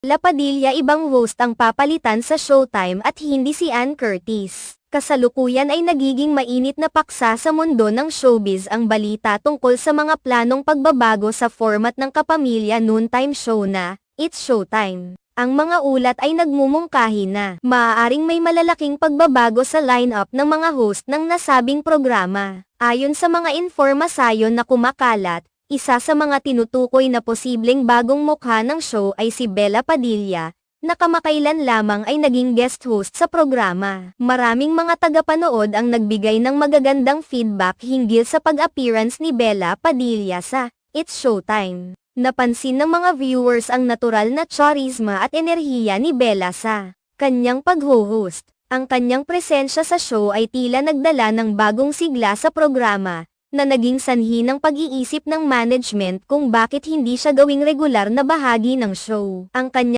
La Padilla ibang host ang papalitan sa Showtime at hindi si Ann Curtis. Kasalukuyan ay nagiging mainit na paksa sa mundo ng showbiz ang balita tungkol sa mga planong pagbabago sa format ng kapamilya noontime show na It's Showtime. Ang mga ulat ay nagmumungkahi na maaaring may malalaking pagbabago sa lineup ng mga host ng nasabing programa. Ayon sa mga impormasyon na kumakalat, isa sa mga tinutukoy na posibleng bagong mukha ng show ay si Bella Padilla, na kamakailan lamang ay naging guest host sa programa. Maraming mga tagapanood ang nagbigay ng magagandang feedback hinggil sa pag-appearance ni Bella Padilla sa It's Showtime. Napansin ng mga viewers ang natural na charisma at enerhiya ni Bella sa kanyang pag-host. Ang kanyang presensya sa show ay tila nagdala ng bagong sigla sa programa, na naging sanhi ng pag-iisip ng management kung bakit hindi siya gawing regular na bahagi ng show. Ang kanyang